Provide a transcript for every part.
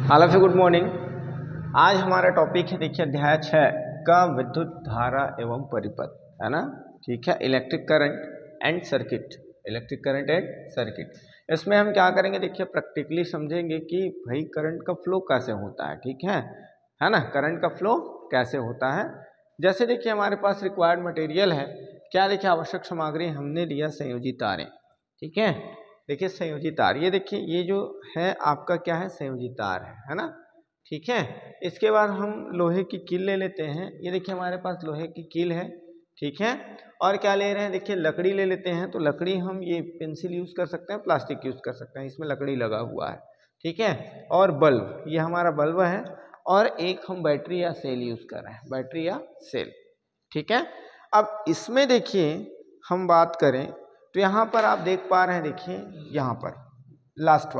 All of you good morning. आज हमारा topic है देखिए अध्याय 6 का विद्युत धारा एवं परिपथ, है ना। ठीक है, electric current and circuit, electric current and circuit. इसमें हम क्या करेंगे देखिए प्रैक्टिकली समझेंगे कि भाई करंट का फ्लो कैसे होता है। ठीक है ना, करंट का फ्लो कैसे होता है। जैसे देखिए हमारे पास रिक्वायर्ड मटेरियल है, क्या देखिए आवश्यक सामग्री हमने लिया संयोजी तारें। ठीक है, देखिए संयोजी तार, ये देखिए ये जो है आपका क्या है, संयोजी तार है ना। ठीक है, इसके बाद हम लोहे की कील ले लेते हैं। ये देखिए हमारे पास लोहे की कील है। ठीक है, और क्या ले रहे हैं देखिए लकड़ी ले लेते हैं। तो लकड़ी हम ये पेंसिल यूज कर सकते हैं, प्लास्टिक यूज कर सकते हैं, इसमें लकड़ी लगा हुआ है। ठीक है, और बल्ब, ये हमारा बल्ब है। और एक हम बैटरी या सेल यूज कर रहे हैं, बैटरी या सेल। ठीक है, अब इसमें देखिए हम बात करें तो यहाँ पर आप देख पा रहे हैं, देखिए यहाँ पर लास्ट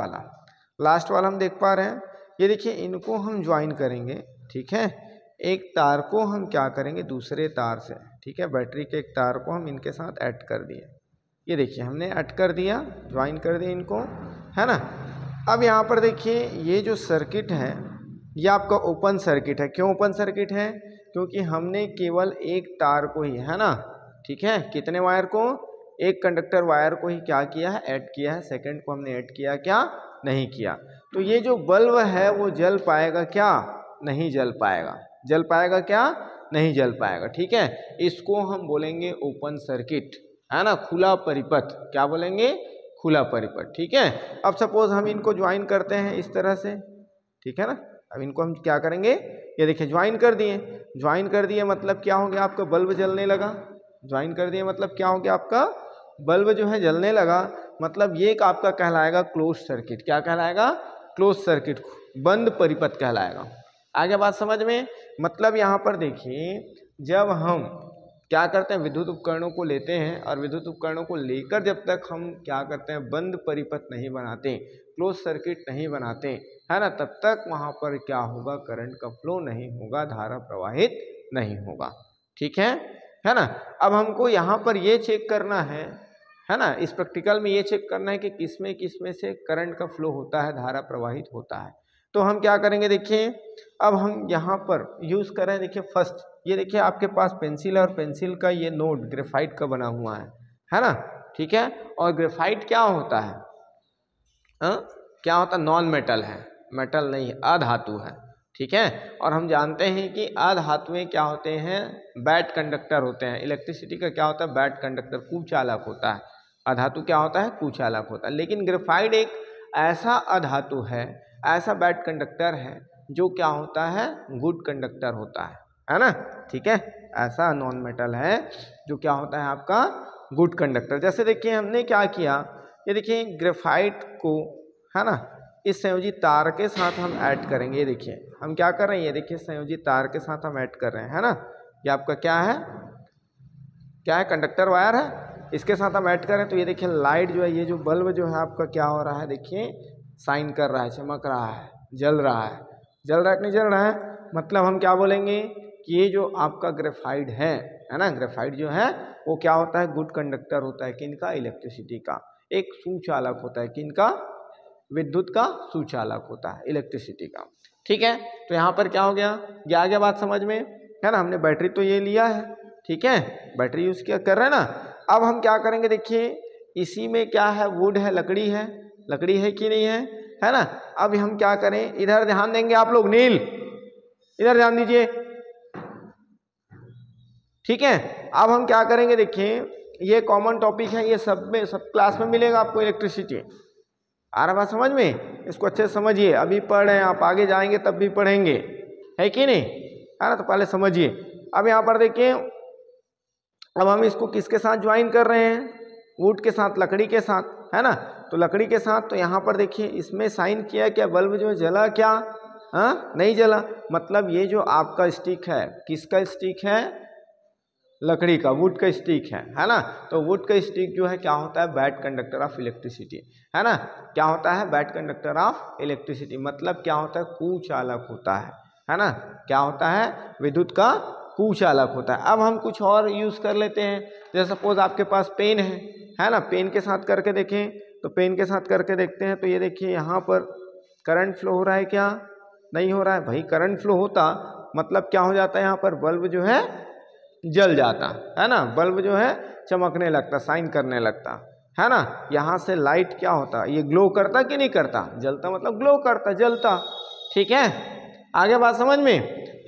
वाला हम देख पा रहे हैं। ये देखिए इनको हम ज्वाइन करेंगे। ठीक है, एक तार को हम क्या करेंगे दूसरे तार से, ठीक है, बैटरी के एक तार को हम इनके साथ ऐड कर दिए। ये देखिए हमने ऐड कर दिया, ज्वाइन कर दिया इनको, है ना। अब यहाँ पर देखिए ये जो सर्किट है ये आपका ओपन सर्किट है। क्यों ओपन सर्किट है? क्योंकि हमने केवल एक तार को ही, है ना, ठीक है, कितने वायर को, एक कंडक्टर वायर को ही क्या किया है, ऐड किया है। सेकंड को हमने ऐड किया क्या, नहीं किया। तो ये जो बल्ब है वो जल पाएगा क्या, नहीं जल पाएगा। जल पाएगा क्या, नहीं जल पाएगा। ठीक है, इसको हम बोलेंगे ओपन सर्किट, है ना, खुला परिपथ। क्या बोलेंगे, खुला परिपथ। ठीक है, अब सपोज हम इनको ज्वाइन करते हैं इस तरह से। ठीक है ना, अब इनको हम क्या करेंगे, ये देखिए ज्वाइन कर दिए। ज्वाइन कर दिए मतलब क्या हो गया, आपका बल्ब जलने लगा। ज्वाइन कर दिए मतलब क्या हो गया, आपका बल्ब जो है जलने लगा। मतलब ये आपका कहलाएगा क्लोज सर्किट। क्या कहलाएगा, क्लोज सर्किट, बंद परिपथ कहलाएगा। आगे बात समझ में। मतलब यहाँ पर देखिए जब हम क्या करते हैं, विद्युत उपकरणों को लेते हैं और विद्युत उपकरणों को लेकर जब तक हम क्या करते हैं, बंद परिपथ नहीं बनाते, क्लोज सर्किट नहीं बनाते, है ना, तब तक वहाँ पर क्या होगा, करंट का फ्लो नहीं होगा, धारा प्रवाहित नहीं होगा। ठीक है ना। अब हमको यहाँ पर ये चेक करना है ना, इस प्रैक्टिकल में ये चेक करना है कि किसमें से करंट का फ्लो होता है, धारा प्रवाहित होता है। तो हम क्या करेंगे देखिए, अब हम यहाँ पर यूज कर रहे हैं, देखिए फर्स्ट ये देखिए आपके पास पेंसिल है और पेंसिल का ये नोड ग्रेफाइट का बना हुआ है ना। ठीक है, और ग्रेफाइट क्या होता है, क्या होता है, नॉन मेटल है, मेटल नहीं, अधातु है। ठीक है, और हम जानते हैं कि अधातुएं क्या होते हैं, बैड कंडक्टर होते हैं। इलेक्ट्रिसिटी का क्या होता है, बैड कंडक्टर, कुचालक होता है। अधातु क्या होता है, कुचालक होता है। लेकिन ग्रेफाइट एक ऐसा अधातु है, ऐसा बैड कंडक्टर है जो क्या होता है, गुड कंडक्टर होता है ना। ठीक है, ऐसा नॉन मेटल है जो क्या होता है आपका गुड कंडक्टर। जैसे देखिए हमने क्या किया, ये देखिए ग्रेफाइट को, है ना, इस संयोजी तार के साथ हम ऐड करेंगे। ये देखिए हम क्या कर रहे हैं, ये देखिए संयोजी तार के साथ हम ऐड कर रहे हैं, है ना। ये आपका क्या है, कंडक्टर वायर है, इसके साथ हम ऐड करें तो ये देखिए लाइट जो है, ये जो बल्ब जो है आपका क्या हो रहा है, देखिए साइन कर रहा है, चमक रहा है, जल रहा है। जल रहा है कि नहीं जल रहा है, मतलब हम क्या बोलेंगे कि ये जो आपका ग्रेफाइट है ना, ग्रेफाइट जो है वो क्या होता है, गुड कंडक्टर होता है। किनका, इलेक्ट्रिसिटी का, एक सुचालक होता है। किनका, विद्युत का सुचालक होता है, इलेक्ट्रिसिटी का। ठीक है, तो यहाँ पर क्या हो गया, ये आ गया बात समझ में, है ना। हमने बैटरी तो ये लिया है, ठीक है, बैटरी यूज किया कर रहे हैं ना। अब हम क्या करेंगे देखिए, इसी में क्या है, वुड है, लकड़ी है कि नहीं है ना। अब हम क्या करें, इधर ध्यान देंगे आप लोग, नील इधर ध्यान दीजिए। ठीक है, अब हम क्या करेंगे देखिए, ये कॉमन टॉपिक है, ये सब क्लास में मिलेगा आपको, इलेक्ट्रिसिटी। आ रहा बात समझ में, इसको अच्छे से समझिए। अभी पढ़ रहे हैं आप, आगे जाएंगे तब भी पढ़ेंगे, है कि नहीं, है ना। तो पहले समझिए। अब यहाँ पर देखिए, अब हम इसको किसके साथ ज्वाइन कर रहे हैं, वुड के साथ, लकड़ी के साथ, है ना। तो लकड़ी के साथ, तो यहाँ पर देखिए इसमें साइन किया, क्या बल्ब जो जला क्या, नहीं जला। मतलब ये जो आपका स्टिक है, किसका स्टिक है, लकड़ी का, वुड का स्टिक है ना। तो वुड का स्टिक जो है क्या होता है, बैड कंडक्टर ऑफ इलेक्ट्रिसिटी, है ना। क्या होता है, बैड कंडक्टर ऑफ इलेक्ट्रिसिटी, मतलब क्या होता है, कुचालक होता है ना। क्या होता है, विद्युत का कुचालक होता है। अब हम कुछ और यूज कर लेते हैं, जैसे सपोज आपके पास पेन है ना, पेन के साथ करके देखें, तो पेन के साथ करके देखते हैं। तो ये देखिए यहाँ पर करंट फ्लो हो रहा है, क्या नहीं हो रहा है भाई, करंट फ्लो होता मतलब क्या हो जाता है यहाँ पर, बल्ब जो है जल जाता है ना, बल्ब जो है चमकने लगता, साइन करने लगता है ना। यहाँ से लाइट क्या होता, ये ग्लो करता कि नहीं करता, जलता मतलब ग्लो करता, जलता। ठीक है, आगे बात समझ में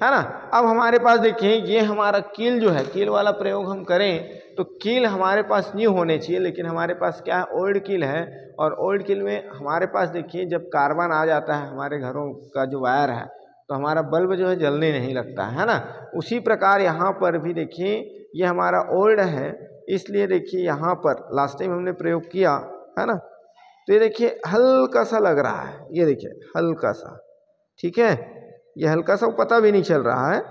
है ना। अब हमारे पास देखिए ये हमारा कील जो है, कील वाला प्रयोग हम करें तो कील हमारे पास न्यू होने चाहिए, लेकिन हमारे पास क्या है, ओल्ड कील है। और ओल्ड कील में हमारे पास देखिए जब कार्बन आ जाता है हमारे घरों का जो वायर है तो हमारा बल्ब जो है जलने नहीं लगता है ना। उसी प्रकार यहाँ पर भी देखिए ये हमारा ओल्ड है, इसलिए देखिए यहाँ पर लास्ट टाइम हमने प्रयोग किया है ना, तो ये देखिए हल्का सा लग रहा है, ये देखिए हल्का सा, ठीक है, ये हल्का सा पता भी नहीं चल रहा है,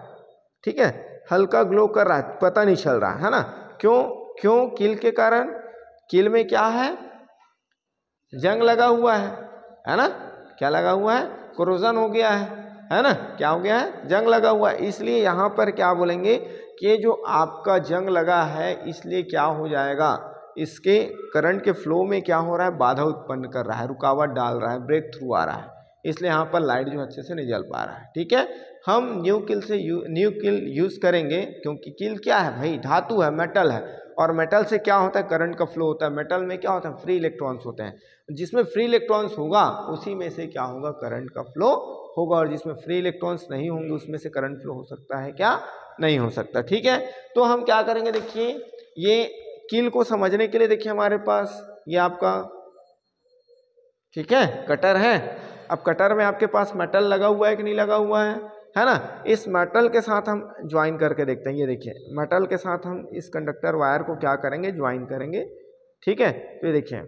ठीक है, हल्का ग्लो कर रहा है, पता नहीं चल रहा है ना। क्यों क्यों, कील के कारण, कील में क्या है, जंग लगा हुआ है ना, क्या लगा हुआ है, कोरोजन हो गया है ना, क्या हो गया है, जंग लगा हुआ है। इसलिए यहाँ पर क्या बोलेंगे कि जो आपका जंग लगा है इसलिए क्या हो जाएगा, इसके करंट के फ्लो में क्या हो रहा है, बाधा उत्पन्न कर रहा है, रुकावट डाल रहा है, ब्रेक थ्रू आ रहा है, इसलिए यहाँ पर लाइट जो अच्छे से नहीं जल पा रहा है। ठीक है, हम न्यू किल यूज करेंगे, क्योंकि किल क्या है भाई, धातु है, मेटल है, और मेटल से क्या होता है, करंट का फ्लो होता है। मेटल में क्या होता है, फ्री इलेक्ट्रॉन्स होते हैं, जिसमें फ्री इलेक्ट्रॉन्स होगा उसी में से क्या होगा, करंट का फ्लो होगा, और जिसमें फ्री इलेक्ट्रॉन्स नहीं होंगे उसमें से करंट फ्लो हो सकता है क्या, नहीं हो सकता। ठीक है, तो हम क्या करेंगे, देखिए ये कील को समझने के लिए देखिए हमारे पास ये आपका, ठीक है, कटर है। अब कटर में आपके पास मेटल लगा हुआ है कि नहीं लगा हुआ है ना। इस मेटल के साथ हम ज्वाइन करके देखते हैं, ये देखिए मेटल के साथ हम इस कंडक्टर वायर को क्या करेंगे, ज्वाइन करेंगे। ठीक है, तो ये देखिए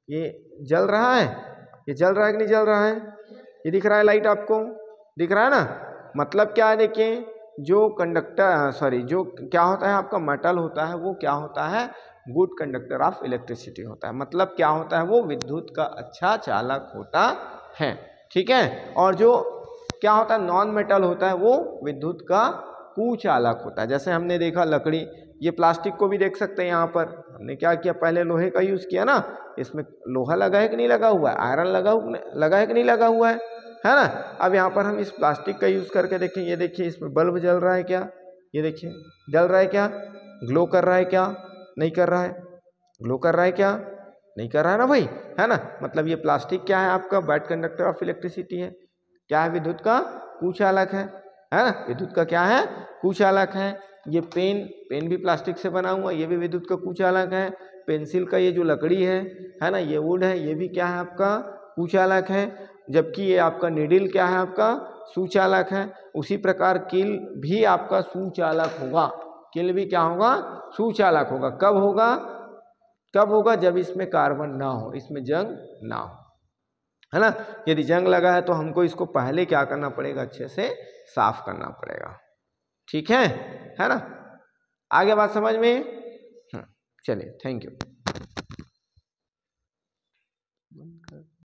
ये जल रहा है, ये जल रहा है कि नहीं जल रहा है, ये दिख रहा है, लाइट आपको दिख रहा है ना। मतलब क्या है, देखिए जो कंडक्टर जो क्या होता है आपका मेटल होता है, वो क्या होता है, गुड कंडक्टर ऑफ इलेक्ट्रिसिटी होता है। मतलब क्या होता है, वो विद्युत का अच्छा चालक होता है। ठीक है, और जो क्या होता है, नॉन मेटल होता है, वो विद्युत का कुचालक होता है। जैसे हमने देखा लकड़ी, ये प्लास्टिक को भी देख सकते हैं, यहाँ पर हमने क्या किया, पहले लोहे का यूज किया ना, इसमें लोहा लगा है कि नहीं लगा हुआ है, आयरन लगा है कि नहीं लगा हुआ है ना। अब यहाँ पर हम इस प्लास्टिक का यूज करके देखें, ये देखिए इसमें बल्ब जल रहा है क्या, ये देखिए जल रहा है क्या, ग्लो कर रहा है क्या, नहीं कर रहा है, ग्लो कर रहा है क्या, नहीं कर रहा है ना भाई, है ना। मतलब ये प्लास्टिक क्या है आपका, बैड कंडक्टर ऑफ इलेक्ट्रिसिटी है, क्या है, विद्युत का कुचालक है ना, विद्युत का क्या है, कुचालक है। ये पेन भी प्लास्टिक से बना हुआ, ये भी विद्युत का कुचालक है। पेंसिल का ये जो लकड़ी है ना, ये वुड है, ये भी क्या है आपका कुचालक है। जबकि ये आपका निडिल क्या है, आपका सुचालक है। उसी प्रकार कील भी आपका सुचालक होगा, कील भी क्या होगा, सुचालक होगा। कब होगा, जब इसमें कार्बन ना हो, इसमें जंग ना हो, है ना। यदि जंग लगा है तो हमको इसको पहले क्या करना पड़ेगा, अच्छे से साफ करना पड़ेगा। ठीक है ना। आगे बात समझ में, चलिए, थैंक यू।